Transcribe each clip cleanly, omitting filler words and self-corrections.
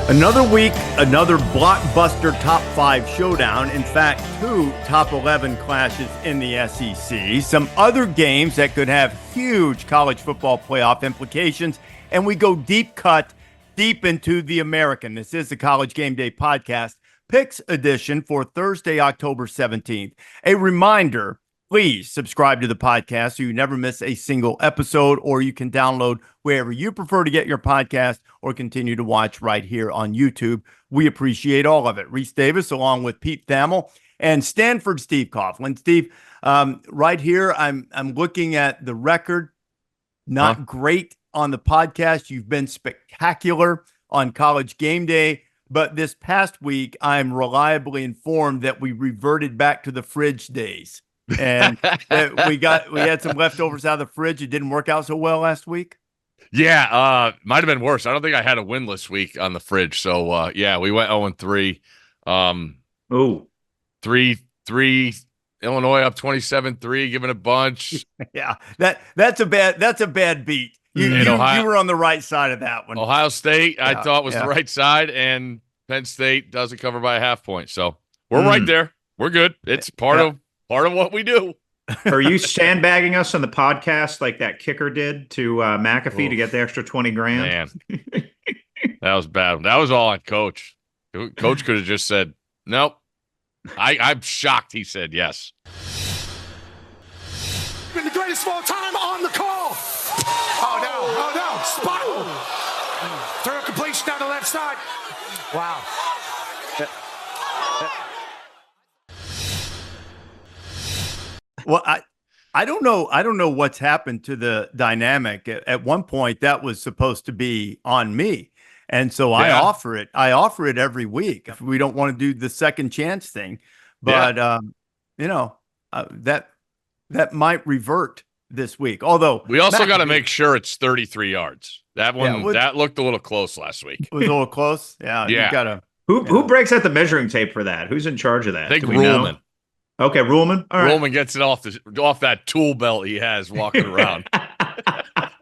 Another week, another blockbuster top 5 showdown. In fact, 2 top 11 clashes in the SEC. Some other games that could have huge college football playoff implications. And we go deep into the American. This is the College Game Day podcast, picks edition for Thursday, October 17th. A reminder, please subscribe to the podcast so you never miss a single episode, or you can download wherever you prefer to get your podcast or continue to watch right here on YouTube. We appreciate all of it. Rece Davis, along with Pete Thamel and Stanford Steve Coughlin. Steve, right here, I'm looking at the record. Not great on the podcast. You've been spectacular on College Game Day. But this past week, I'm reliably informed that we reverted back to the fridge days. And we had some leftovers out of the fridge. It didn't work out so well last week. Yeah, might have been worse. I don't think I had a winless week on the fridge. So yeah, we went 0-3. 3 Illinois up 27-3, giving a bunch. Yeah, that's a bad beat. You were on the right side of that one. Ohio State, I thought was the right side, and Penn State doesn't cover by a half point. So we're right there. We're good. It's part of what we do. Are you sandbagging us on the podcast like that kicker did to McAfee to get the extra 20 grand? Man, that was bad. That was all on Coach. Coach could have just said, nope. I'm shocked he said yes. Been the greatest of all time on the call. Oh, no. Spot. Throw a completion down the left side. Wow. Well, I don't know. I don't know what's happened to the dynamic. At one point, that was supposed to be on me, and so I offer it. I offer it every week. If we don't want to do the second chance thing, but that might revert this week. Although we also got to make sure it's 33 yards. That one that looked a little close last week. It was a little close. Yeah. You gotta. Who breaks out the measuring tape for that? Who's in charge of that? I think Ruhlman. Okay, Ruhlman. All right. Ruhlman gets it off that tool belt he has walking around.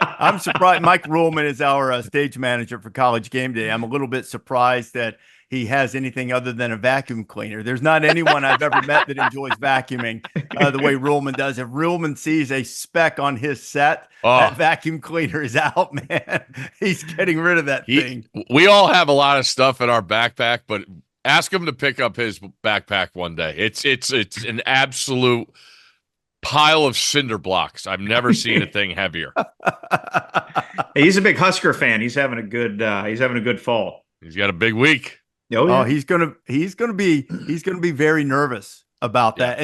I'm surprised. Mike Ruhlman is our stage manager for College Game Day. I'm a little bit surprised that he has anything other than a vacuum cleaner. There's not anyone I've ever met that enjoys vacuuming the way Ruhlman does. If Ruhlman sees a speck on his set, that vacuum cleaner is out, man. He's getting rid of that thing. We all have a lot of stuff in our backpack, but ask him to pick up his backpack one day. It's an absolute pile of cinder blocks. I've never seen a thing heavier. He's a big Husker fan. He's having a good fall. He's got a big week. Oh, he's gonna be very nervous about that.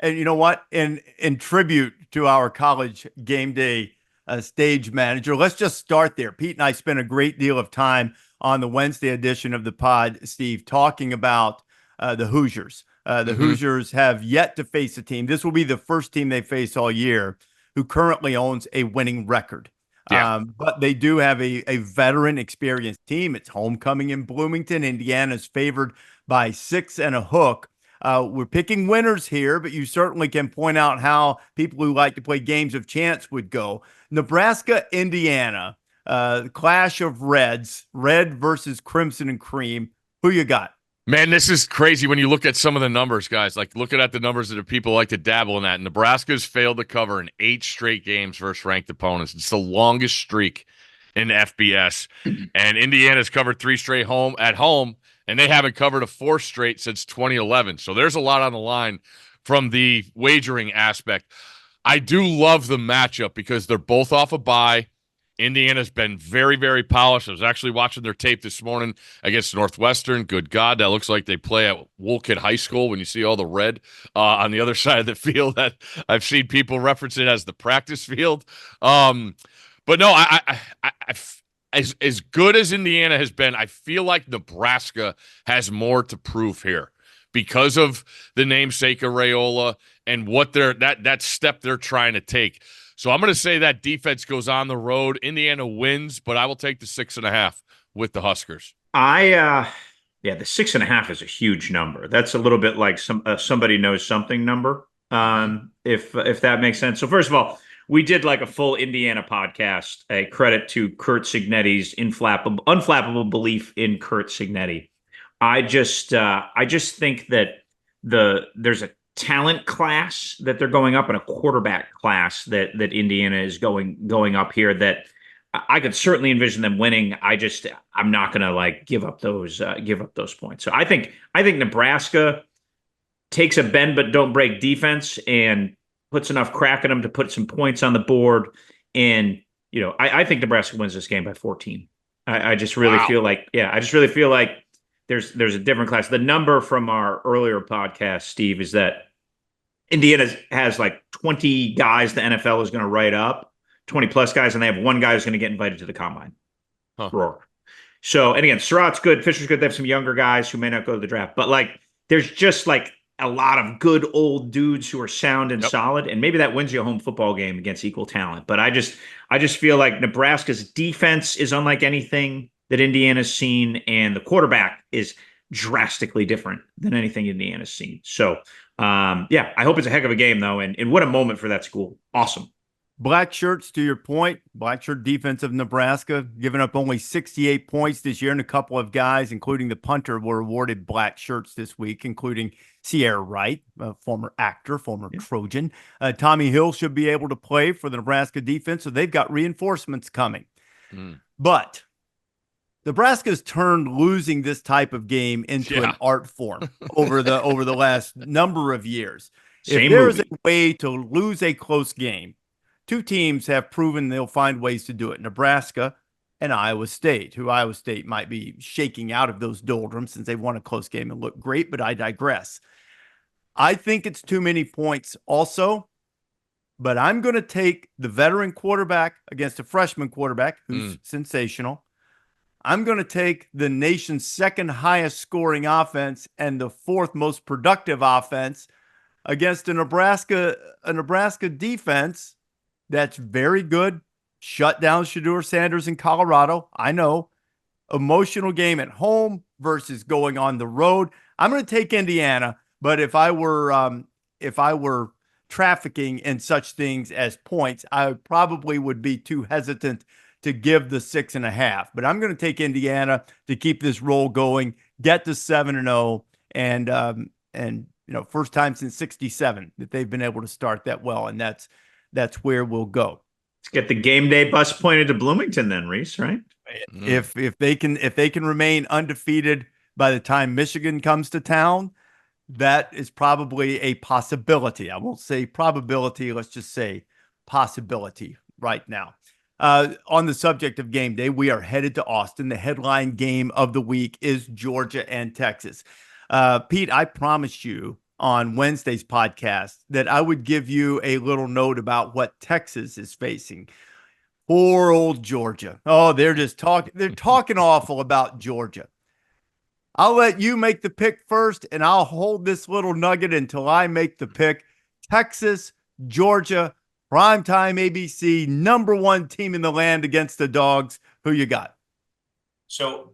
And you know what? In tribute to our College Game Day stage manager, let's just start there. Pete and I spent a great deal of time on the Wednesday edition of the pod, Steve, talking about the Hoosiers. The Hoosiers have yet to face a team. This will be the first team they face all year who currently owns a winning record. But they do have a veteran, experienced team. It's homecoming in Bloomington. Indiana's favored by 6 and a hook. We're picking winners here, but you certainly can point out how people who like to play games of chance would go. Nebraska, Indiana, clash of reds, red versus crimson and cream. Who you got? Man, this is crazy when you look at some of the numbers, guys. Like, looking at the numbers that people like to dabble in that. Nebraska's failed to cover in 8 straight games versus ranked opponents. It's the longest streak in FBS. And Indiana's covered 3 straight at home, and they haven't covered a 4th straight since 2011. So there's a lot on the line from the wagering aspect. I do love the matchup because they're both off a bye. Indiana's been very, very polished. I was actually watching their tape this morning against Northwestern. Good God, that looks like they play at Woolkid High School when you see all the red on the other side of the field. That I've seen people reference it as the practice field. But no, as good as Indiana has been, I feel like Nebraska has more to prove here because of the namesake Raiola and what that step they're trying to take. So I'm going to say that defense goes on the road. Indiana wins, but I will take the 6.5 with the Huskers. The 6.5 is a huge number. That's a little bit like somebody knows something number. If that makes sense. So first of all, We did like a full Indiana podcast. A credit to Kurt Signetti's unflappable belief in Kurt Signetti. I just think that there's a talent class that they're going up and a quarterback class that Indiana is going up here that I could certainly envision them winning. I'm not going to like give up those points. So I think Nebraska takes a bend but don't break defense and puts enough crack in them to put some points on the board. And I think Nebraska wins this game by 14. I just really feel like there's a different class. The number from our earlier podcast, Steve, is that Indiana has like 20 guys the NFL is going to write up. 20 plus guys, and they have one guy who's going to get invited to the combine. Roar. So, and again, Surratt's good, Fisher's good. They have some younger guys who may not go to the draft, but like, there's just like a lot of good old dudes who are sound and solid, and maybe that wins you a home football game against equal talent. But I just feel like Nebraska's defense is unlike anything that Indiana's seen, and the quarterback is drastically different than anything Indiana's seen. So, I hope it's a heck of a game though, and what a moment for that school. Awesome. Black shirts, to your point, black shirt defense of Nebraska, giving up only 68 points this year, and a couple of guys, including the punter, were awarded black shirts this week, including Sierra Wright, a former actor, former Trojan. Tommy Hill should be able to play for the Nebraska defense, so they've got reinforcements coming. But Nebraska's turned losing this type of game into an art form over the last number of years. If there's a way to lose a close game, two teams have proven they'll find ways to do it. Nebraska and Iowa State, who Iowa State might be shaking out of those doldrums since they won a close game and looked great, but I digress. I think it's too many points also, but I'm going to take the veteran quarterback against a freshman quarterback who's sensational. I'm going to take the nation's second highest scoring offense and the fourth most productive offense against a Nebraska defense that's very good. Shut down Shedeur Sanders in Colorado. I know. Emotional game at home versus going on the road. I'm going to take Indiana, but if I were trafficking in such things as points, I probably would be too hesitant to give the 6.5. But I'm going to take Indiana to keep this roll going, get to 7-0, and first time since '67 that they've been able to start that well, and that's where we'll go. Let's get the game day bus pointed to Bloomington then, Rece, right? If they can remain undefeated by the time Michigan comes to town, that is probably a possibility. I won't say probability, let's just say possibility right now. On the subject of game day, we are headed to Austin. The headline game of the week is Georgia and Texas. Pete, I promised you on Wednesday's podcast that I would give you a little note about what Texas is facing. Poor old Georgia. Oh, they're talking awful about Georgia. I'll let you make the pick first, and I'll hold this little nugget until I make the pick. Texas, Georgia, primetime ABC, number one team in the land against the Dogs. Who you got? So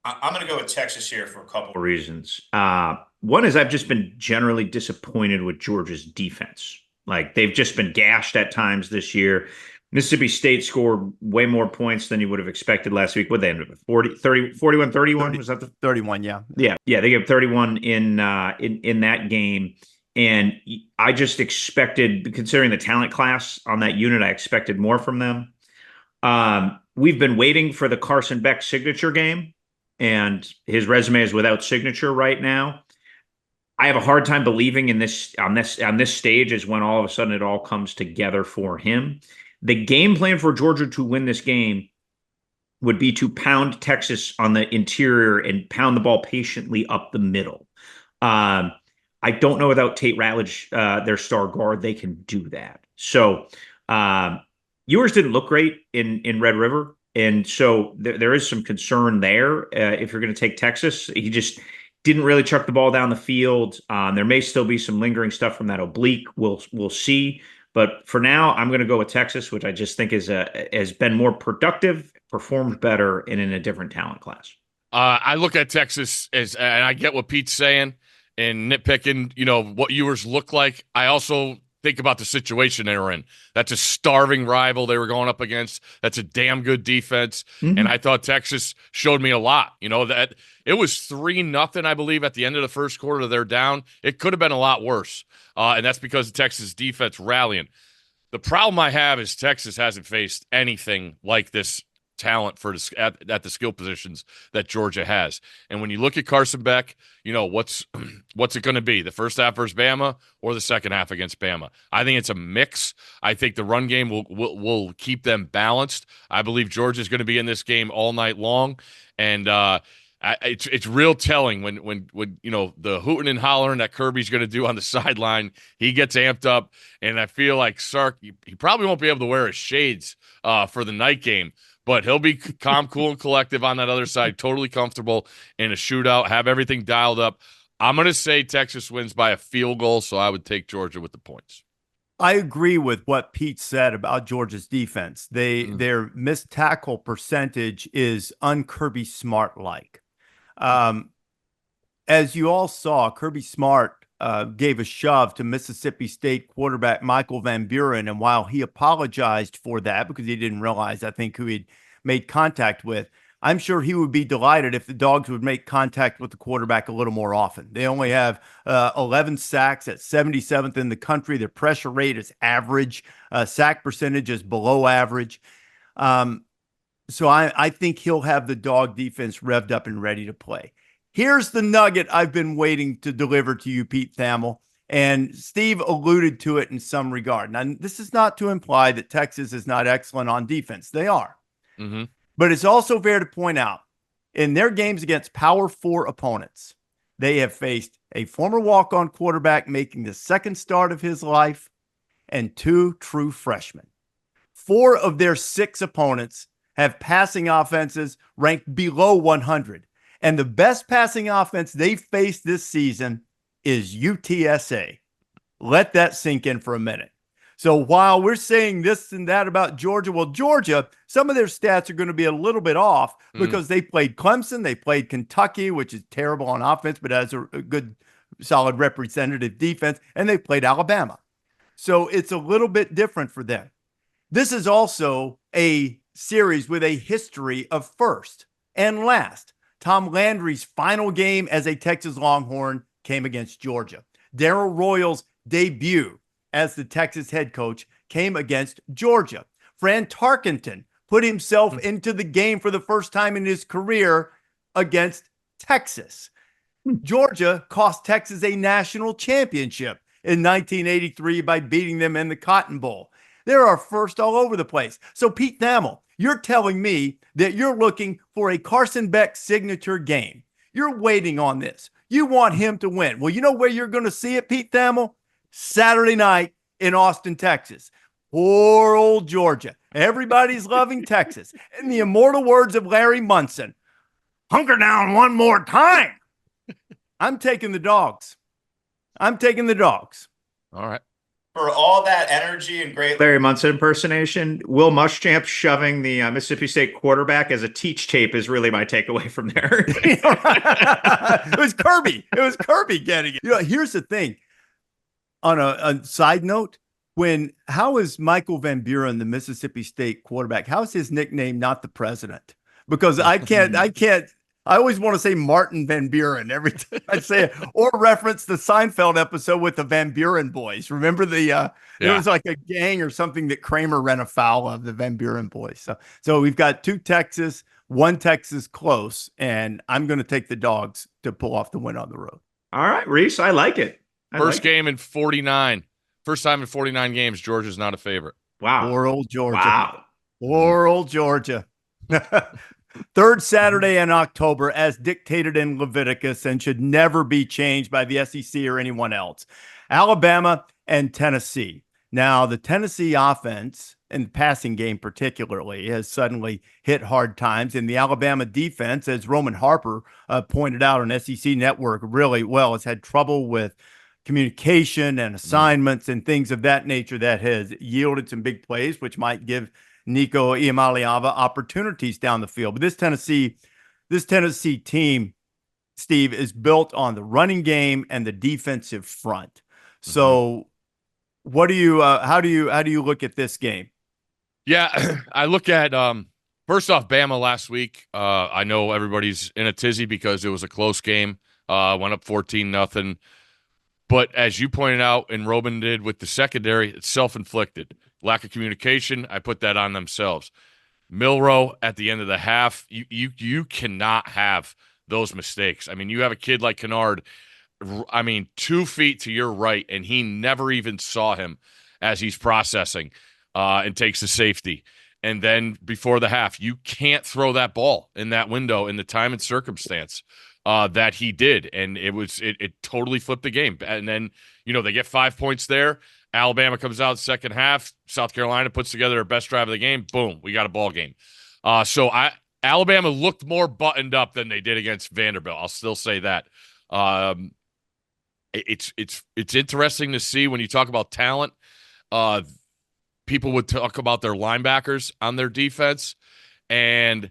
I'm going to go with Texas here for a couple of reasons. One is I've just been generally disappointed with Georgia's defense. Like, they've just been gashed at times this year. Mississippi State scored way more points than you would have expected last week. What they ended up with 31? Was that the 31? Yeah. They gave 31 in that game. And I just expected, considering the talent class on that unit, I expected more from them. We've been waiting for the Carson Beck signature game, and his resume is without signature right now. I have a hard time believing in this on this stage is when all of a sudden it all comes together for him. The game plan for Georgia to win this game would be to pound Texas on the interior and pound the ball patiently up the middle. I don't know without Tate Ratledge, their star guard, they can do that. So Ewers didn't look great in Red River. And so there is some concern there if you're going to take Texas. He just didn't really chuck the ball down the field. There may still be some lingering stuff from that oblique. We'll see. But for now, I'm going to go with Texas, which I just think has been more productive, performed better, and in a different talent class. I look at Texas and I get what Pete's saying and nitpicking, what Ewers look like. I also think about the situation they were in. That's a starving rival they were going up against. That's a damn good defense. Mm-hmm. And I thought Texas showed me a lot. That it was 3-0, I believe, at the end of the first quarter. They're down. It could have been a lot worse. And that's because of Texas defense rallying. The problem I have is Texas hasn't faced anything like this talent at the skill positions that Georgia has. And when you look at Carson Beck, what's it going to be? The first half versus Bama or the second half against Bama? I think it's a mix. I think the run game will keep them balanced. I believe Georgia's going to be in this game all night long. And it's real telling when the hooting and hollering that Kirby's going to do on the sideline, he gets amped up. And I feel like Sark, he probably won't be able to wear his shades for the night game, but he'll be calm, cool, and collective on that other side, totally comfortable in a shootout, have everything dialed up. I'm going to say Texas wins by a field goal, so I would take Georgia with the points. I agree with what Pete said about Georgia's defense. Their missed tackle percentage is un-Kirby Smart-like. As you all saw, Kirby Smart gave a shove to Mississippi State quarterback Michael Van Buren, and while he apologized for that because he didn't realize, I think, who he'd made contact with, I'm sure he would be delighted if the Dogs would make contact with the quarterback a little more often. They only have 11 sacks at 77th in the country. Their pressure rate is average. Sack percentage is below average. So I think he'll have the Dog defense revved up and ready to play. Here's the nugget I've been waiting to deliver to you, Pete Thamel, and Steve alluded to it in some regard. Now, this is not to imply that Texas is not excellent on defense. They are. Mm-hmm. But it's also fair to point out, in their games against Power 4 opponents, they have faced a former walk-on quarterback making the second start of his life and 2 true freshmen. 4 of their 6 opponents have passing offenses ranked below 100. And the best passing offense they've faced this season is UTSA. Let that sink in for a minute. So while we're saying this and that about Georgia, well, Georgia, some of their stats are going to be a little bit off because they played Clemson, they played Kentucky, which is terrible on offense, but has a good, solid representative defense, and they played Alabama. So it's a little bit different for them. This is also a series with a history of first and last. Tom Landry's final game as a Texas Longhorn came against Georgia. Darrell Royals' debut as the Texas head coach came against Georgia. Fran Tarkenton put himself into the game for the first time in his career against Texas. Georgia cost Texas a national championship in 1983 by beating them in the Cotton Bowl. There are firsts all over the place. So Pete Thamel, you're telling me that you're looking for a Carson Beck signature game. You're waiting on this. You want him to win. Well, you know where you're going to see it, Pete Thamel? Saturday night in Austin, Texas. Poor old Georgia. Everybody's loving Texas. In the immortal words of Larry Munson, hunker down one more time. I'm taking the Dogs. I'm taking the Dogs. All right. For all that energy and great Larry Munson impersonation, Will Muschamp shoving the Mississippi State quarterback as a teach tape is really my takeaway from there. It was Kirby. It was Kirby getting it. Here's the thing. On a side note, how is Michael Van Buren, the Mississippi State quarterback, how is his nickname not the president? Because I always want to say Martin Van Buren every time I say it, or reference the Seinfeld episode with the Van Buren boys. Remember it was like a gang or something that Kramer ran afoul of, the Van Buren boys. So we've got 2 Texas, 1 Texas close, and I'm going to take the Dogs to pull off the win on the road. All right, Rece, I like it. First time in 49 games, Georgia's not a favorite. Wow. Poor old Georgia. Wow. Poor old Georgia. Third Saturday in October, as dictated in Leviticus, and should never be changed by the SEC or anyone else. Alabama and Tennessee. Now, the Tennessee offense, and the passing game particularly, has suddenly hit hard times. And the Alabama defense, as Roman Harper pointed out on SEC Network really well, has had trouble with communication and assignments and things of that nature that has yielded some big plays, which might give Nico Iamaleava opportunities down the field. But this Tennessee team, Steve, is built on the running game and the defensive front. So What do you how do you look at this game? Yeah, I look at first off Bama last week. I know everybody's in a tizzy because it was a close game. Went up 14-0. But as you pointed out, and Robin did with the secondary, it's self-inflicted. Lack of communication, I put that on themselves. Milroe at the end of the half, you cannot have those mistakes. I mean, you have a kid like Kennard, 2 feet to your right, and he never even saw him as he's processing and takes the safety. And then before the half, you can't throw that ball in that window in the time and circumstance that he did. And it totally flipped the game. And then, they get 5 points there. Alabama comes out second half. South Carolina puts together their best drive of the game. Boom, we got a ball game. Alabama looked more buttoned up than they did against Vanderbilt. I'll still say that. It's interesting to see when you talk about talent. People would talk about their linebackers on their defense. And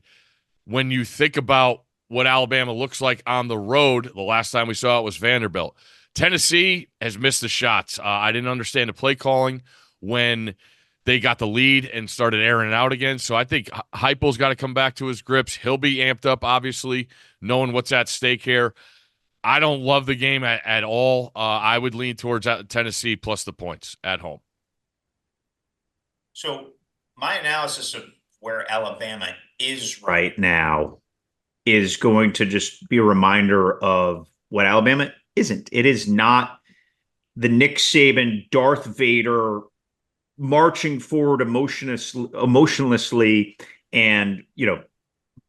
when you think about what Alabama looks like on the road, the last time we saw it was Vanderbilt. Tennessee has missed the shots. I didn't understand the play calling when they got the lead and started airing it out again. So I think Heupel's got to come back to his grips. He'll be amped up, obviously, knowing what's at stake here. I don't love the game at all. I would lean towards Tennessee plus the points at home. So my analysis of where Alabama is Right now is going to just be a reminder of what Alabama isn't. It is not the Nick Saban, Darth Vader marching forward emotionlessly and,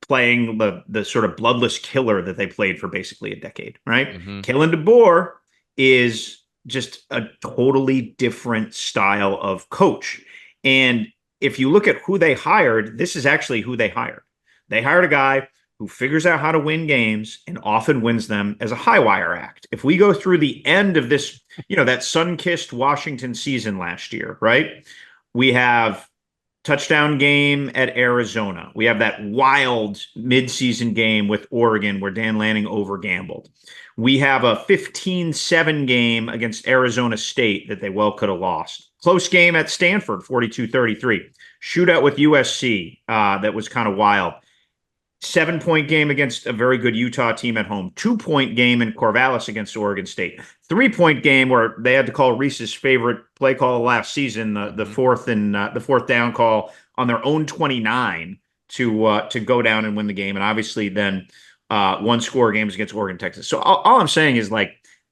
playing the sort of bloodless killer that they played for basically a decade, right? Mm-hmm. Kalen DeBoer is just a totally different style of coach. And if you look at who they hired, this is actually who they hired. They hired a guy who figures out how to win games and often wins them as a high wire act. If we go through the end of this, that sun-kissed Washington season last year, right? We have touchdown game at Arizona. We have that wild midseason game with Oregon where Dan Lanning over-gambled. We have a 15-7 game against Arizona State that they well could have lost. Close game at Stanford, 42-33. Shootout with USC that was kind of wild. 7-point game against a very good Utah team at home. 2-point game in Corvallis against Oregon State. 3-point game where they had to call Rece's favorite play call last season, the fourth down call on their own 29 to go down and win the game. And obviously then 1-score games against Oregon, Texas. So all I'm saying is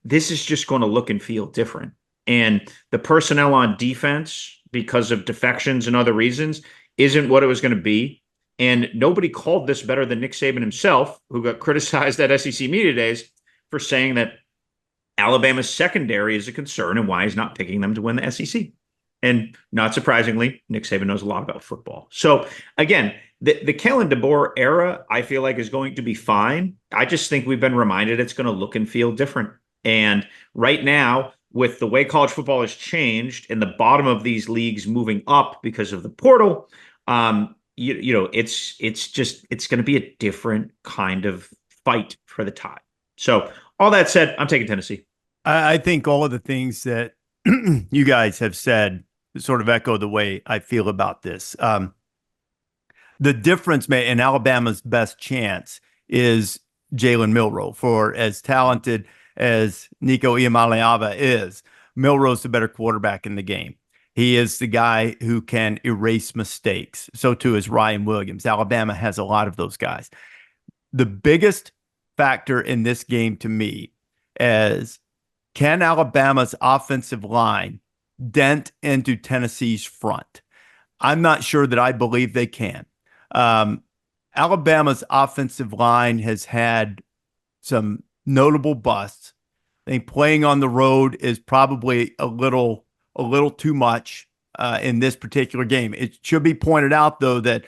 this is just going to look and feel different. And the personnel on defense, because of defections and other reasons, isn't what it was going to be. And nobody called this better than Nick Saban himself, who got criticized at SEC Media Days for saying that Alabama's secondary is a concern and why he's not picking them to win the SEC. And not surprisingly, Nick Saban knows a lot about football. So again, the Kalen DeBoer era, I feel like, is going to be fine. I just think we've been reminded it's going to look and feel different. And right now, with the way college football has changed and the bottom of these leagues moving up because of the portal, it's going to be a different kind of fight for the tie. So all that said, I'm taking Tennessee. I think all of the things that you guys have said sort of echo the way I feel about this. The difference in Alabama's best chance is Jalen Milroe. For as talented as Nico Iamaleava is, Milroe's the better quarterback in the game. He is the guy who can erase mistakes. So too is Ryan Williams. Alabama has a lot of those guys. The biggest factor in this game to me is, can Alabama's offensive line dent into Tennessee's front? I'm not sure that I believe they can. Alabama's offensive line has had some notable busts. I think playing on the road is probably a little too much in this particular game. It should be pointed out, though, that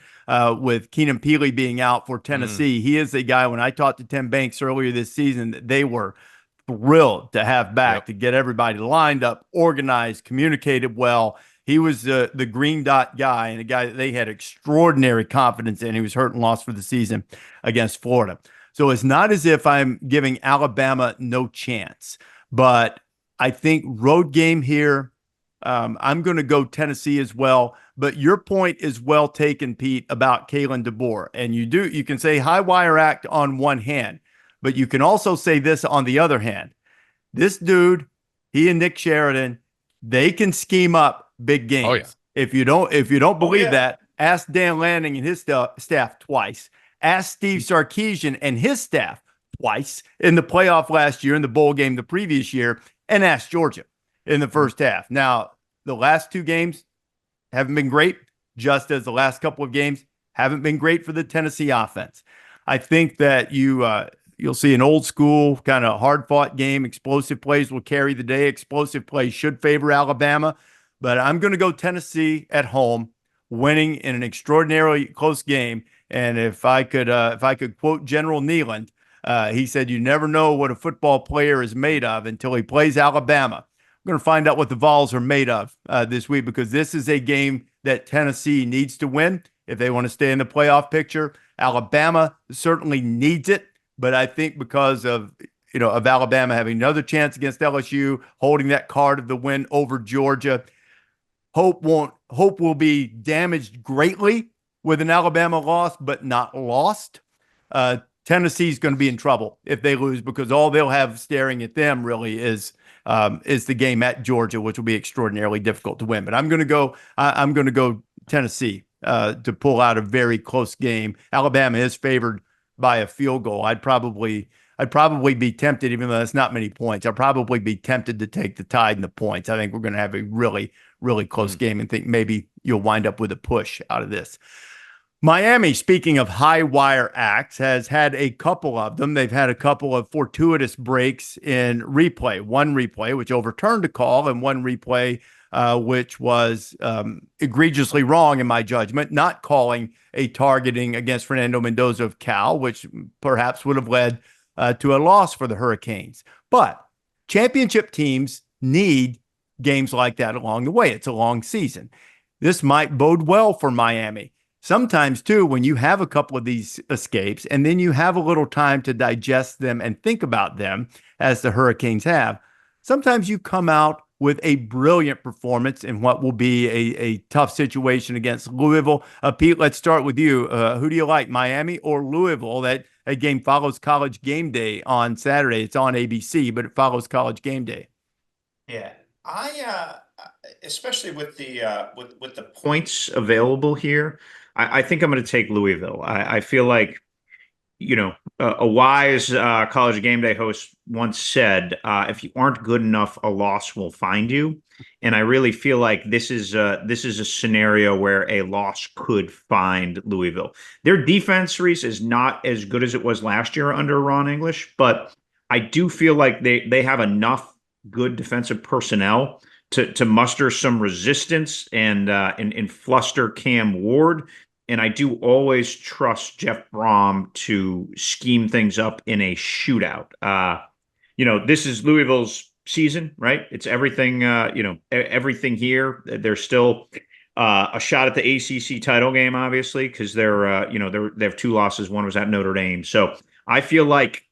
with Keenan Peely being out for Tennessee, he is a guy, when I talked to Tim Banks earlier this season, that they were thrilled to have back, to get everybody lined up, organized, communicated well. He was the green dot guy and a guy that they had extraordinary confidence in. He was hurt and lost for the season against Florida. So it's not as if I'm giving Alabama no chance, but I think road game here, I'm going to go Tennessee as well. But your point is well taken, Pete, about Kalen DeBoer. And you can say high wire act on one hand, but you can also say this on the other hand. This dude, he and Nick Sheridan, they can scheme up big games. Oh, yeah. If you don't believe that, ask Dan Lanning and his staff twice. Ask Steve Sarkisian and his staff twice in the playoff last year, in the bowl game the previous year, and ask Georgia in the first half. Now, the last two games haven't been great, just as the last couple of games haven't been great for the Tennessee offense. I think that you'll see an old school kind of hard-fought game. Explosive plays will carry the day. Explosive plays should favor Alabama, but I'm going to go Tennessee at home, winning in an extraordinarily close game. And if I could quote General Neyland, he said, "You never know what a football player is made of until he plays Alabama." I'm going to find out what the Vols are made of this week, because this is a game that Tennessee needs to win if they want to stay in the playoff picture. Alabama certainly needs it, but I think because of Alabama having another chance against LSU, holding that card of the win over Georgia, hope will be damaged greatly with an Alabama loss, but not lost. Tennessee's going to be in trouble if they lose, because all they'll have staring at them really is the game at Georgia, which will be extraordinarily difficult to win. But I'm going to go Tennessee to pull out a very close game. Alabama is favored by a field goal. I'd probably be tempted, even though that's not many points. I'd probably be tempted to take the Tide and the points. I think we're going to have a really, really close game, and think maybe you'll wind up with a push out of this. Miami, speaking of high wire acts, has had a couple of them. They've had a couple of fortuitous breaks in replay. One replay, which overturned a call, and one replay, which was egregiously wrong in my judgment, not calling a targeting against Fernando Mendoza of Cal, which perhaps would have led to a loss for the Hurricanes. But championship teams need games like that along the way. It's a long season. This might bode well for Miami. Sometimes, too, when you have a couple of these escapes and then you have a little time to digest them and think about them, as the Hurricanes have, sometimes you come out with a brilliant performance in what will be a tough situation against Louisville. Pete, let's start with you. Who do you like, Miami or Louisville? That game follows College Game Day on Saturday. It's on ABC, but it follows College Game Day. Yeah, I especially with the Points available here, I think I'm going to take Louisville. I feel like, a wise College Game Day host once said, if you aren't good enough, a loss will find you. And I really feel like this is a scenario where a loss could find Louisville. Their defense, Rece, is not as good as it was last year under Ron English, but I do feel like they have enough good defensive personnel to muster some resistance and fluster Cam Ward. And I do always trust Jeff Brom to scheme things up in a shootout. This is Louisville's season, right? It's everything, everything here. There's still a shot at the ACC title game, obviously, because they have two losses. One was at Notre Dame. So I feel like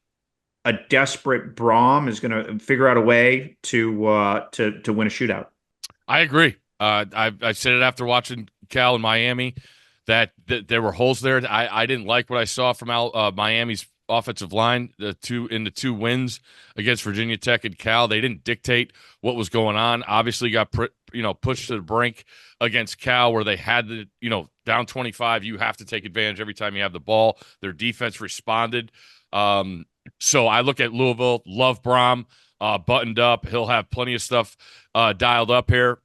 a desperate Brom is going to figure out a way to win a shootout. I agree. I said it after watching Cal and Miami that there were holes there. I didn't like what I saw from Miami's offensive line. The two wins against Virginia Tech and Cal, they didn't dictate what was going on. Obviously, got pushed to the brink against Cal, where they had the down 25. You have to take advantage every time you have the ball. Their defense responded. So I look at Louisville, love Brom, buttoned up. He'll have plenty of stuff dialed up here.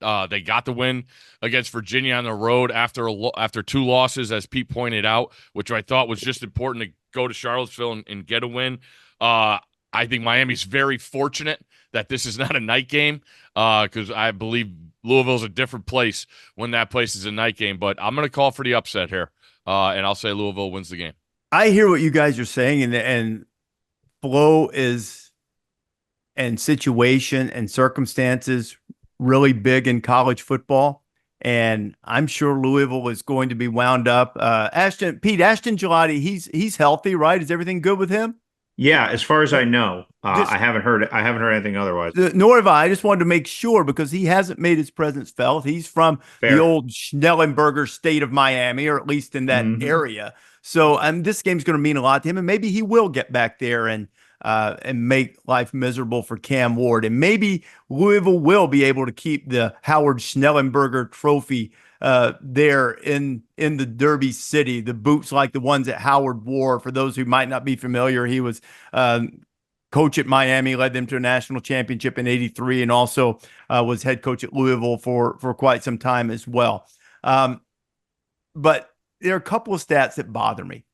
They got the win against Virginia on the road after two losses, as Pete pointed out, which I thought was just important to go to Charlottesville and get a win. I think Miami's very fortunate that this is not a night game, because I believe Louisville's a different place when that place is a night game. But I'm going to call for the upset here, and I'll say Louisville wins the game. I hear what you guys are saying, and flow and situation and circumstances really big in college football. And I'm sure Louisville is going to be wound up. Ashton Gelati, he's healthy, right? Is everything good with him? Yeah, as far as I know, This- I haven't heard anything otherwise. Nor have I. I just wanted to make sure because he hasn't made his presence felt. He's from the Fair. old Schnellenberger state of Miami, or at least in that area. So this game's going to mean a lot to him, and maybe he will get back there and make life miserable for Cam Ward. And maybe Louisville will be able to keep the Howard Schnellenberger trophy there in the Derby City, the boots like the ones that Howard wore. For those who might not be familiar, he was coach at Miami, led them to a national championship in '83, and also was head coach at Louisville for quite some time as well. But there are a couple of stats that bother me.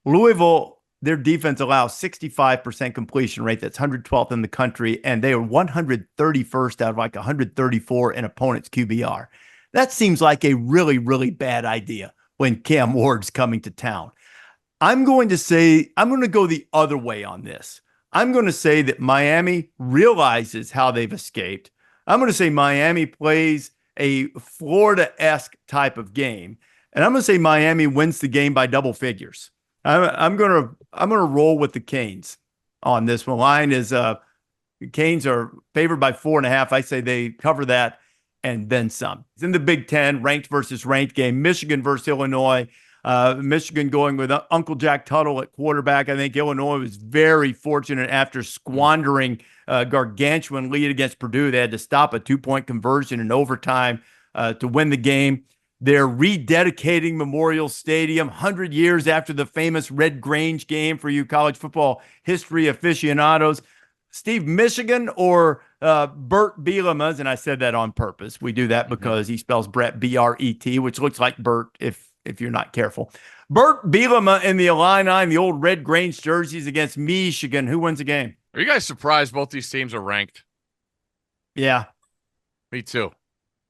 Louisville, their defense allows 65% completion rate. That's 112th in the country, and they are 131st out of like 134 in opponents' QBR. That seems like a really, really bad idea when Cam Ward's coming to town. I'm going to go the other way on this. I'm going to say that Miami realizes how they've escaped. I'm going to say Miami plays a Florida-esque type of game, and I'm going to say Miami wins the game by double figures. I'm going to roll with the Canes on this one. Line is Canes are favored by 4.5. I say they cover that and then some. It's in the Big Ten, ranked versus ranked game. Michigan versus Illinois. Michigan going with Uncle Jack Tuttle at quarterback. I think Illinois was very fortunate after squandering a gargantuan lead against Purdue. They had to stop a 2-point conversion in overtime to win the game. They're rededicating Memorial Stadium 100 years after the famous Red Grange game for you college football history aficionados. Steve, Michigan or Bert Bielema's, and I said that on purpose. We do that because he spells Brett B-R-E-T, which looks like Bert if you're not careful. Bert Bielema in the Illini, the old Red Grange jerseys against Michigan. Who wins the game? Are you guys surprised both these teams are ranked? Yeah. Me too.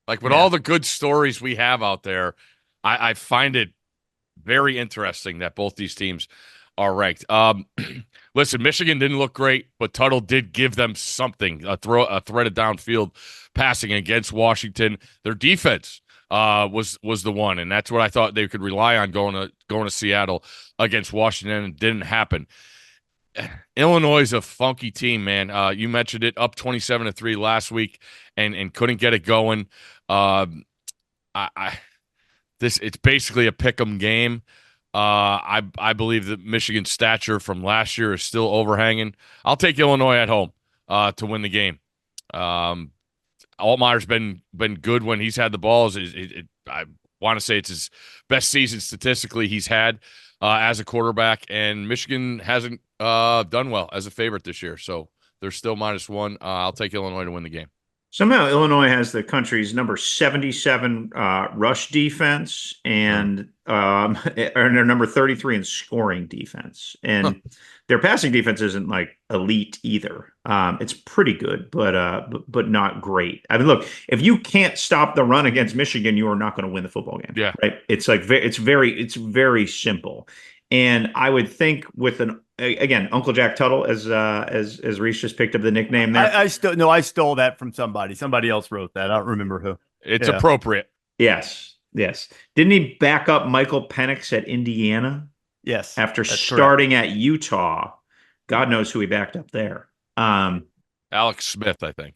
Like with all the good stories we have out there, I find it very interesting that both these teams are ranked. Listen, Michigan didn't look great, but Tuttle did give them something, a threat of downfield passing against Washington. Their defense was the one, and that's what I thought they could rely on going to Seattle against Washington, and it didn't happen. Illinois is a funky team, man. You mentioned it, up 27-3 last week, and couldn't get it going. It's basically a pick'em game. I believe that Michigan's stature from last year is still overhanging. I'll take Illinois at home to win the game. Altmaier's been good when he's had the balls. I want to say it's his best season statistically he's had as a quarterback, and Michigan hasn't done well as a favorite this year, so they're still -1. I'll take Illinois to win the game. Somehow Illinois has the country's number 77 rush defense and they're number 33 in scoring defense. And their passing defense isn't like elite either. It's pretty good, but not great. I mean, look, if you can't stop the run against Michigan, you are not going to win the football game. Yeah. Right. It's like it's very simple. And I would think with again, Uncle Jack Tuttle, as Rece just picked up the nickname there. I stole that from somebody. Somebody else wrote that. I don't remember who. It's appropriate. Yes. Didn't he back up Michael Penix at Indiana? Yes. After starting at Utah. God knows who he backed up there. Alex Smith, I think.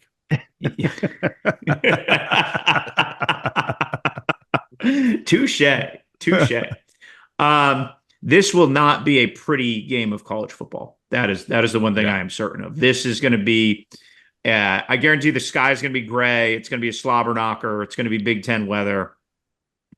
Touche. This will not be a pretty game of college football. That is the one thing I am certain of. This is going to be, I guarantee the sky is going to be gray. It's going to be a slobber knocker. It's going to be Big Ten weather.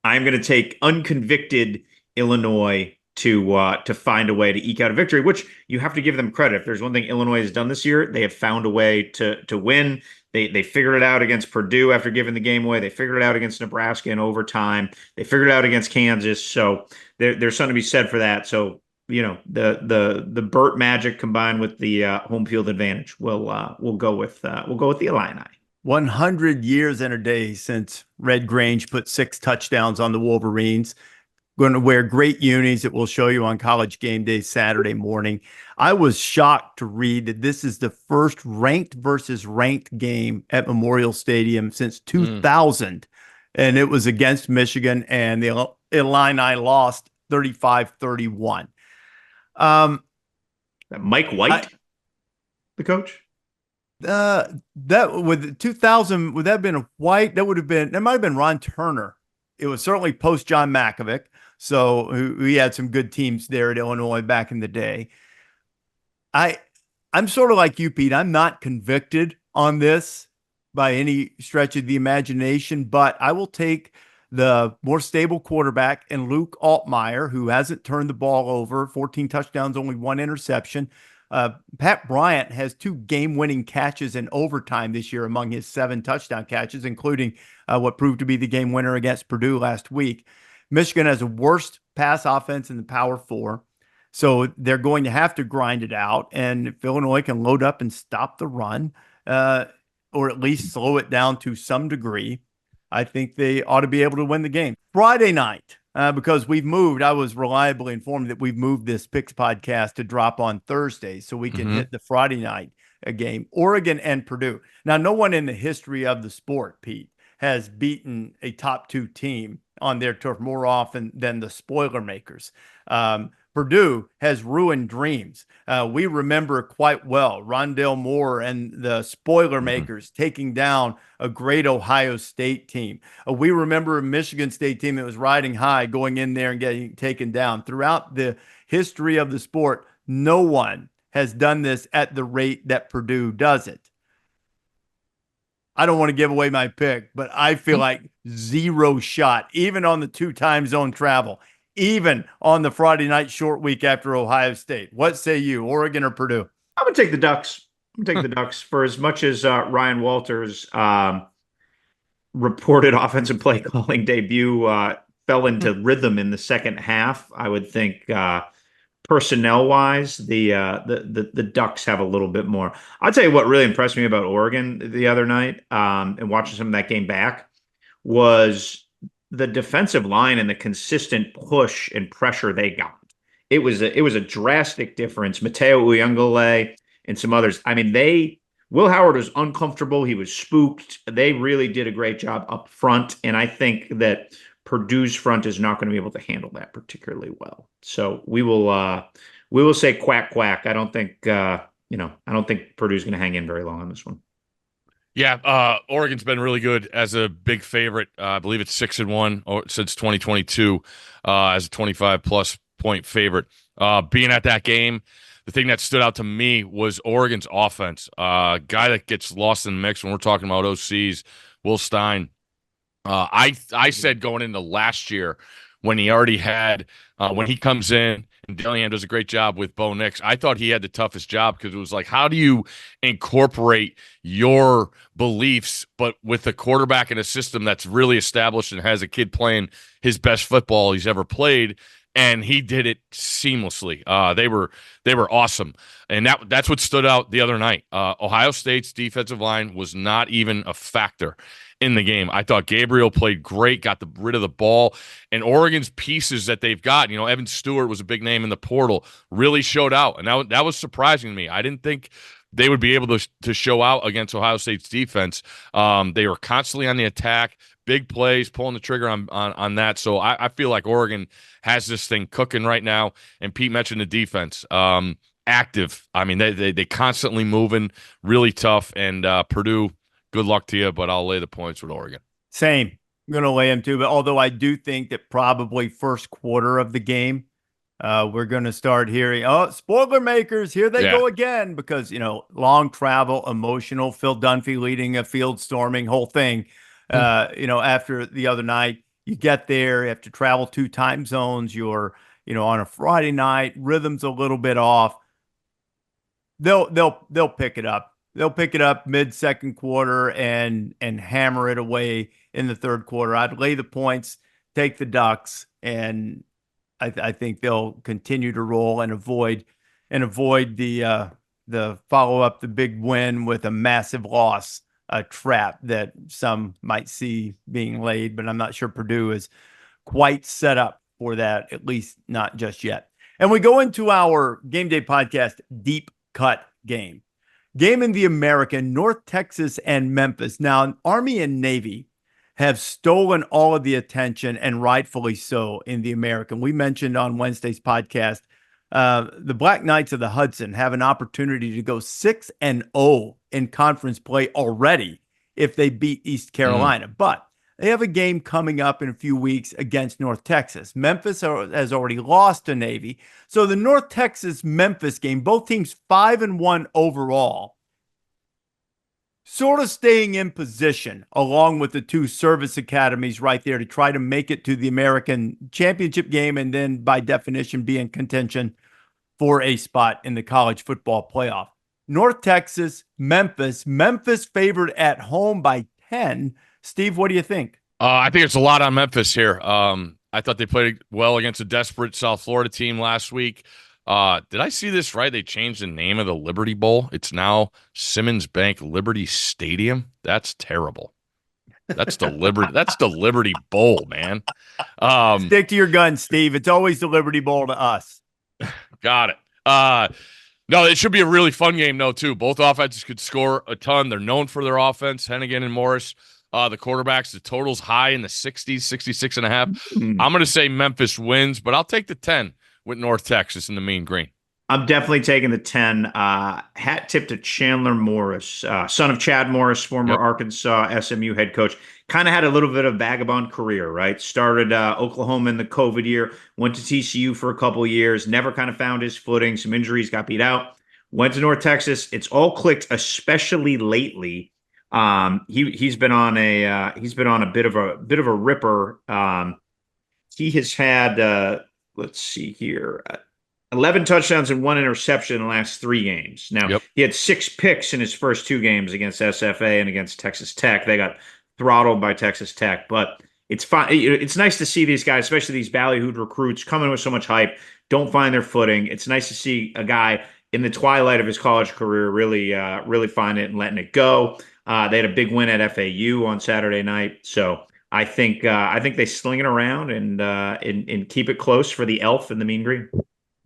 I'm going to take unconvicted Illinois to find a way to eke out a victory, which you have to give them credit. If there's one thing Illinois has done this year, they have found a way to win. They figured it out against Purdue after giving the game away. They figured it out against Nebraska in overtime. They figured it out against Kansas. So there's something to be said for that. So, you know, the Burt magic combined with the home field advantage, we'll go with the Illini. 100 years and a day since Red Grange put 6 touchdowns on the Wolverines. Going to wear great unis that we'll show you on College Game Day Saturday morning. I was shocked to read that this is the first ranked versus ranked game at Memorial Stadium since 2000. And it was against Michigan, and the Illini lost 35-31. Mike White, the coach? That with 2000, would that have been a White? That might have been Ron Turner. It was certainly post John Malkovich. So we had some good teams there at Illinois back in the day. I'm sort of like you, Pete. I'm not convicted on this by any stretch of the imagination, but I will take the more stable quarterback and Luke Altmaier, who hasn't turned the ball over, 14 touchdowns, only one interception. Pat Bryant has 2 game-winning catches in overtime this year among his 7 touchdown catches, including what proved to be the game winner against Purdue last week. Michigan has the worst pass offense in the Power 4, so they're going to have to grind it out. And if Illinois can load up and stop the run, or at least slow it down to some degree, I think they ought to be able to win the game. Friday night, because we've moved, I was reliably informed that we've moved this Picks podcast to drop on Thursday so we can hit the Friday night game, Oregon and Purdue. Now, no one in the history of the sport, Pete, has beaten a top 2 team on their turf more often than the spoiler makers. Purdue has ruined dreams. We remember quite well Rondale Moore and the spoiler makers taking down a great Ohio State team. We remember a Michigan State team that was riding high going in there and getting taken down. Throughout the history of the sport, no one has done this at the rate that Purdue does it. I don't want to give away my pick, but I feel like 0 shot, even on the 2 time zone travel, even on the Friday night short week after Ohio State. What say you, Oregon or Purdue? I'm going to take the Ducks. I'm going to take the Ducks for as much as Ryan Walters' reported offensive play calling debut fell into rhythm in the second half. I would think personnel-wise, the Ducks have a little bit more. I'll tell you what really impressed me about Oregon the other night, and watching some of that game back, was the defensive line and the consistent push and pressure they got. It was a drastic difference. Mateo Uyunglele and some others. I mean, Will Howard was uncomfortable. He was spooked. They really did a great job up front, and I think that Purdue's front is not going to be able to handle that particularly well. So we will say quack quack. I don't think I don't think Purdue's going to hang in very long on this one. Yeah, Oregon's been really good as a big favorite. I believe it's 6-1 since 2022 as a 25-plus point favorite. Being at that game, the thing that stood out to me was Oregon's offense. Guy that gets lost in the mix when we're talking about OCs, Will Stein. I said going into last year when he already had when he comes in and Dillingham does a great job with Bo Nix, I thought he had the toughest job because it was like, how do you incorporate your beliefs but with a quarterback in a system that's really established and has a kid playing his best football he's ever played? And he did it seamlessly. They were awesome, and that's what stood out the other night. Ohio State's defensive line was not even a factor in the game. I thought Gabriel played great, got rid of the ball, and Oregon's pieces that they've got. Evan Stewart was a big name in the portal, really showed out, and that was surprising to me. I didn't think they would be able to show out against Ohio State's defense. They were constantly on the attack, big plays, pulling the trigger on that. So I feel like Oregon has this thing cooking right now. And Pete mentioned the defense, active. I mean, they constantly moving, really tough. And Purdue, good luck to you, but I'll lay the points with Oregon. Same. I'm going to lay them too. But although I do think that probably first quarter of the game, we're going to start hearing, spoiler makers, here they go again, because, long travel, emotional, Phil Dunphy leading a field storming whole thing. After the other night, you get there, you have to travel 2 time zones. You're, on a Friday night, rhythm's a little bit off. They'll pick it up. They'll pick it up mid-second quarter and hammer it away in the third quarter. I'd lay the points, take the Ducks, and I think they'll continue to roll and avoid the follow up the big win with a massive loss, a trap that some might see being laid, but I'm not sure Purdue is quite set up for that, at least not just yet. And we go into our Game Day podcast deep cut game in the American, North Texas and Memphis. Now, Army and Navy have stolen all of the attention, and rightfully so, in the American. We mentioned on Wednesday's podcast The Black Knights of the Hudson have an opportunity to go 6-0 in conference play already if they beat East Carolina. But they have a game coming up in a few weeks against North Texas. Memphis has already lost to Navy. So the North Texas-Memphis game, both teams 5-1 overall, sort of staying in position along with the two service academies right there to try to make it to the American Championship game and then by definition be in contention for a spot in the college football playoff. North Texas, Memphis favored at home by 10. Steve, what do you think? I think it's a lot on Memphis here. I thought they played well against a desperate South Florida team last week. Did I see this right? They changed the name of the Liberty Bowl. It's now Simmons Bank Liberty Stadium. That's terrible. That's the Liberty Bowl, man. Stick to your guns, Steve. It's always the Liberty Bowl to us. Got it. No, it should be a really fun game, though, too. Both offenses could score a ton. They're known for their offense, Hennigan and Morris. The quarterbacks, the total's high in the 60s, 66.5. I'm going to say Memphis wins, but I'll take the 10 with North Texas in the Mean Green. I'm definitely taking the 10. Hat tip to Chandler Morris, son of Chad Morris, former Arkansas SMU head coach. Kind of had a little bit of vagabond career, right? Started Oklahoma in the COVID year, went to TCU for a couple of years, never kind of found his footing. Some injuries, got beat out. Went to North Texas. It's all clicked, especially lately. He's been on a bit of a ripper. He has had let's see here, 11 touchdowns and 1 interception in the last 3 games. Now he had 6 picks in his first 2 games against SFA and against Texas Tech. They got throttled by Texas Tech, but it's fine. It's nice to see these guys, especially these ballyhooed recruits, coming with so much hype, don't find their footing. It's nice to see a guy in the twilight of his college career really find it and letting it go. They had a big win at FAU on Saturday night, so I think they sling it around and keep it close for the Elf and the Mean Green.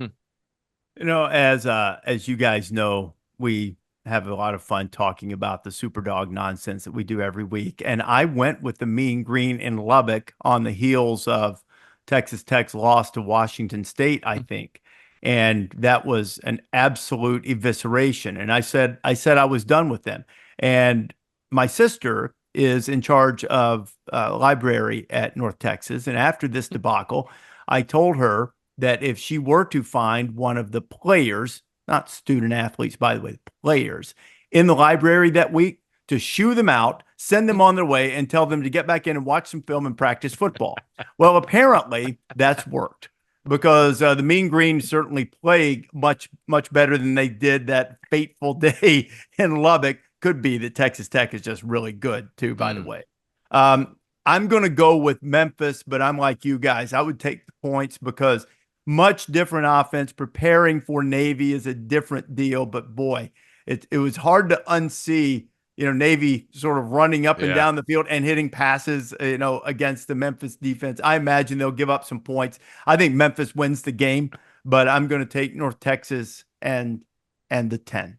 You know, as you guys know, we have a lot of fun talking about the Superdog nonsense that we do every week, and I went with the Mean Green in Lubbock on the heels of Texas Tech's loss to Washington State, I think. And that was an absolute evisceration. And I said I was done with them. And my sister is in charge of library at North Texas. And after this debacle, I told her that if she were to find one of the players, not student athletes, by the way, players in the library that week, to shoo them out, send them on their way, and tell them to get back in and watch some film and practice football. Well, apparently that's worked, because the Mean Green certainly played much, much better than they did that fateful day in Lubbock. Could be that Texas Tech is just really good, too, by the way. I'm going to go with Memphis, but I'm like you guys. I would take the points because much different offense. Preparing for Navy is a different deal, but boy, it was hard to unsee, Navy sort of running up and down the field and hitting passes, against the Memphis defense. I imagine they'll give up some points. I think Memphis wins the game, but I'm going to take North Texas and the 10.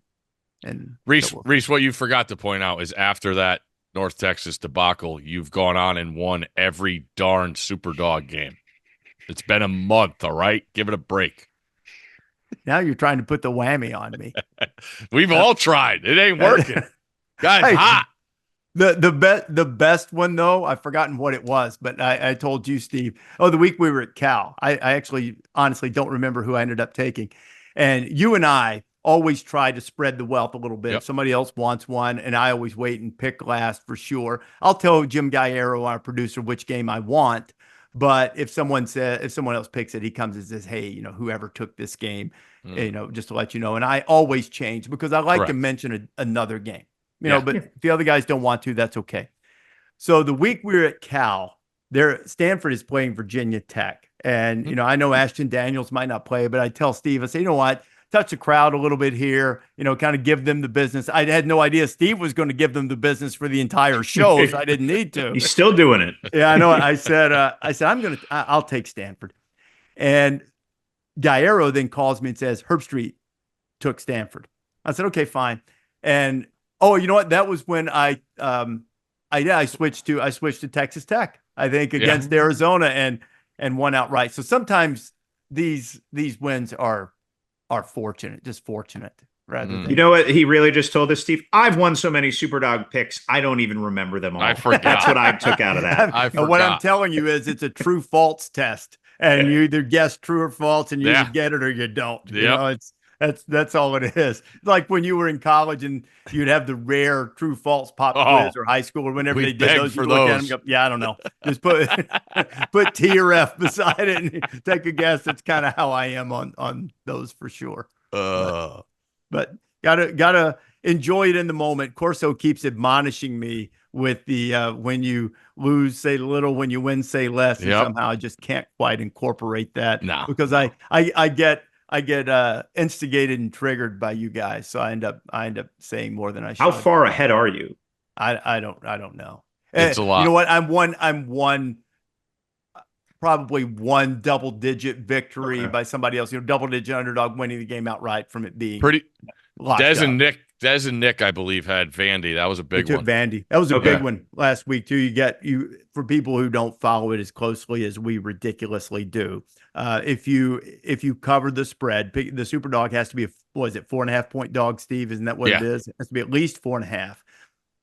And Rece, what you forgot to point out is after that North Texas debacle, you've gone on and won every darn Superdog game. It's been a month, all right? Give it a break. Now you're trying to put the whammy on me. We've all tried. It ain't working. Guys, hot. The best one, though, I've forgotten what it was, but I told you, Steve. Oh, the week we were at Cal. I actually honestly don't remember who I ended up taking. And you and I always try to spread the wealth a little bit. If somebody else wants one, and I always wait and pick last for sure. I'll tell Jim Galliero, our producer, which game I want. But if someone else picks it, he comes and says, hey, whoever took this game, just to let you know. And I always change because I like to mention another game, but if the other guys don't want to, that's okay. So the week we were at Cal, Stanford is playing Virginia Tech. And, I know Ashton Daniels might not play, but I tell Steve, I say, you know what? Touch the crowd a little bit here, kind of give them the business. I had no idea Steve was going to give them the business for the entire show, so I didn't need to. He's still doing it. Yeah, I know. I said, I'll take Stanford. And Galliero then calls me and says, Herb Street took Stanford. I said, okay, fine. And, you know what? That was when I switched to Texas Tech, I think, against Arizona and won outright. So sometimes these wins are are fortunate, just fortunate rather than. You know what? He really just told us, Steve. I've won so many Superdog picks, I don't even remember them all. I forgot. That's what I took out of that. I And what I'm forgot. telling you is it's a true false test, and you either guess true or false, and you Yeah. either get it or you don't. You Yep. know, that's all it is. Like when you were in college and you'd have the rare true false pop quiz or high school or whenever we they did begged those, for you look at them those. and go, yeah, I don't know. Just put T or F beside it and take a guess. That's kind of how I am on those for sure. But gotta enjoy it in the moment. Corso keeps admonishing me with the when you lose, say little, when you win, say less. And Yep. somehow I just can't quite incorporate that No. because I get instigated and triggered by you guys. So I end up saying more than I should. How far ahead are you? I don't know. It's a lot. You know what? I'm one probably one double-digit victory by somebody else. You know, double-digit underdog winning the game outright from it being Pretty. locked Des up. and Nick, I believe, had Vandy. That was a big They took one. Vandy. That was a Okay. big one last week too. You for people who don't follow it as closely as we ridiculously do. If you cover the spread, the Superdog has to be what is it, 4.5 point dog, Steve? Isn't that what it is? It has to be at least 4.5.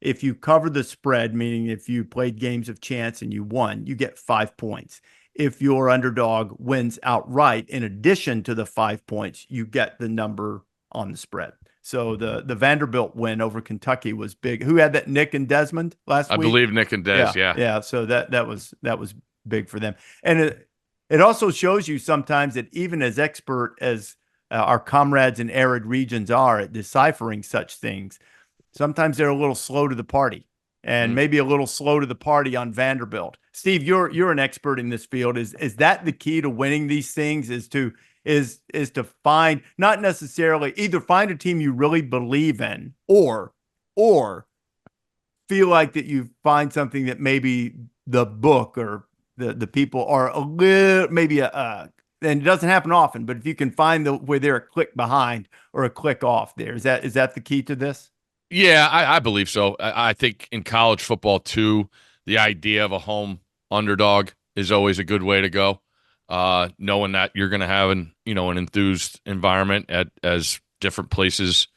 If you cover the spread, meaning if you played games of chance and you won, you get 5 points. If your underdog wins outright, in addition to the 5 points, you get the number on the spread. So the Vanderbilt win over Kentucky was big. Who had that? Nick and Desmond last week? I believe Nick and Des. Yeah. So that was big for them. And it also shows you sometimes that even as expert as our comrades in arid regions are at deciphering such things, sometimes they're a little slow to the party. And maybe a little slow to the party on Vanderbilt. Steve, you're an expert in this field. Is that the key to winning these things? Is to find, not necessarily either find a team you really believe in, or feel like that you find something that maybe the book or the people are a little maybe and it doesn't happen often, but if you can find where they're a click behind or a click off there, is that the key to this? Yeah, I believe so. I think in college football too, the idea of a home underdog is always a good way to go. Knowing that you're going to have an enthused environment as different places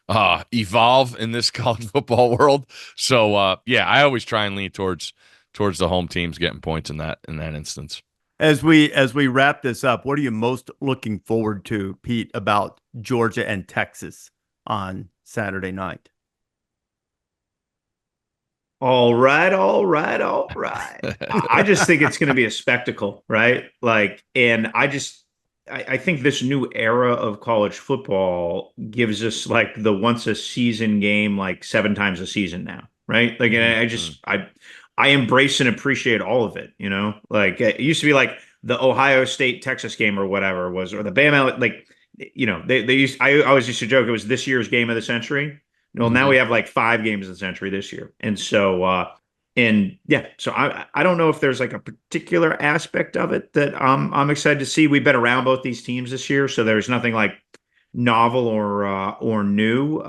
evolve in this college football world. So I always try and lean towards the home teams getting points in that instance. As we wrap this up, what are you most looking forward to, Pete, about Georgia and Texas on Saturday night? All right. I just think it's going to be a spectacle, right? And I think this new era of college football gives us like the once a season game, like 7 times a season now, right? Like, and I embrace and appreciate all of it. Like it used to be like the Ohio State Texas game or whatever it was, or the Bama, like, I always used to joke it was this year's game of the century. Well, now we have like 5 games of the century this year. And so, so I don't know if there's like a particular aspect of it that I'm excited to see. We've been around both these teams this year, so there's nothing like novel or new.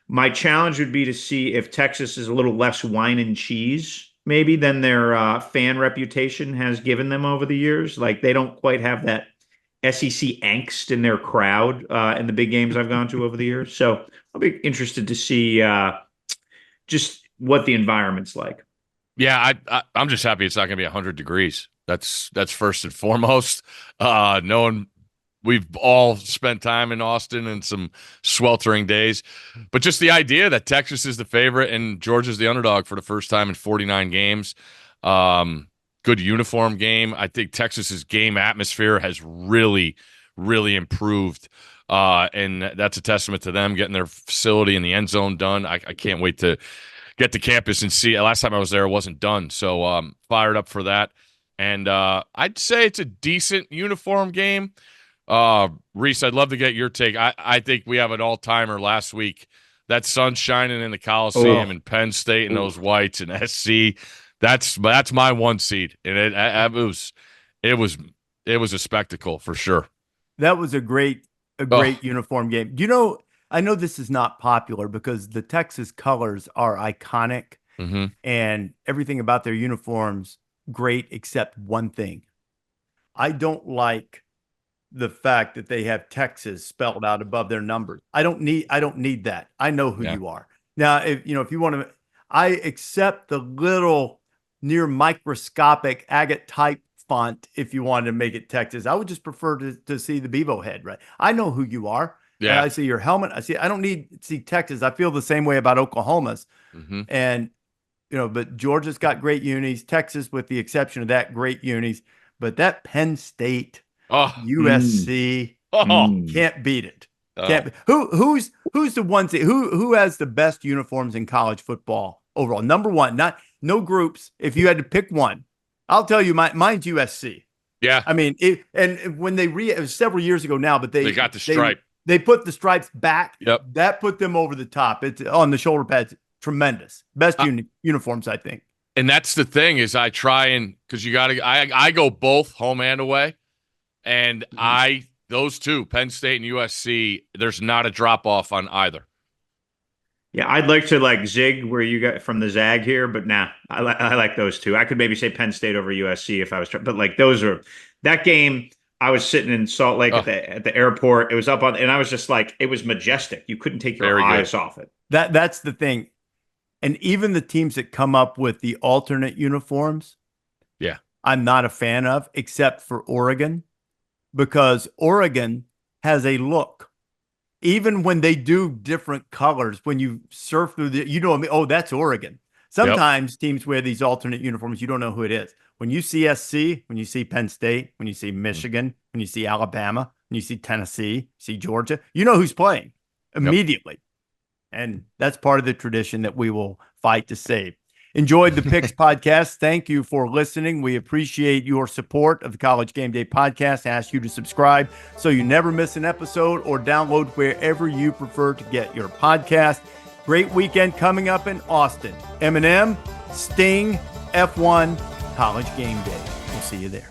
My challenge would be to see if Texas is a little less wine and cheese maybe than their fan reputation has given them over the years. Like they don't quite have that SEC angst in their crowd in the big games I've gone to over the years. So I'll be interested to see just what the environment's like. Yeah, I'm just happy it's not going to be 100 degrees. That's first and foremost. Knowing we've all spent time in Austin and some sweltering days, but just the idea that Texas is the favorite and Georgia's the underdog for the first time in 49 games. Good uniform game. I think Texas's game atmosphere has really, really improved. And that's a testament to them getting their facility in the end zone done. I can't wait to get to campus and see it. Last time I was there, it wasn't done. So fired up for that. And I'd say it's a decent uniform game. Rece, I'd love to get your take. I think we have an all-timer last week. That sun shining in the Coliseum in Penn State and those whites and SC. That's my 1 seed. And it was a spectacle for sure. That was a great uniform game. I know this is not popular because the Texas colors are iconic and everything about their uniforms great except one thing. I don't like the fact that they have Texas spelled out above their numbers. I don't need that. I know who you are. Now, if you want to, I accept the little near microscopic agate type font if you wanted to make it Texas. I would just prefer to see the Bevo head, right? I know who you are. Yeah. I see your helmet. I don't need to see Texas. I feel the same way about Oklahoma's. And, but Georgia's got great unis. Texas, with the exception of that, great unis. But that Penn State, USC, can't beat it. Who's the ones who has the best uniforms in college football overall? Number one, no groups. If you had to pick one, I'll tell you, mine's USC. Yeah. I mean, and when it was several years ago now, but they got the stripe. They put the stripes back. Yep. That put them over the top. It's on the shoulder pads. Tremendous. Best uniforms, I think. And that's the thing is I try because I go both home and away. And those two, Penn State and USC, there's not a drop off on either. Yeah, I'd like to zig where you got from the zag here, but nah, I like those two. I could maybe say Penn State over USC if I was trying, but those are that game. I was sitting in Salt Lake at the airport. It was up on, and I was just it was majestic. You couldn't take your eyes off it. That's the thing. And even the teams that come up with the alternate uniforms, I'm not a fan of, except for Oregon, because Oregon has a look. Even when they do different colors, when you surf through that's Oregon. Sometimes teams wear these alternate uniforms. You don't know who it is. When you see SC, when you see Penn State, when you see Michigan, when you see Alabama, when you see Tennessee, see Georgia, you know who's playing immediately. And that's part of the tradition that we will fight to save. Enjoyed the Picks podcast. Thank you for listening. We appreciate your support of the College Game Day podcast. I ask you to subscribe so you never miss an episode, or download wherever you prefer to get your podcast. Great weekend coming up in Austin. Eminem, Sting, F1, College Game Day. We'll see you there.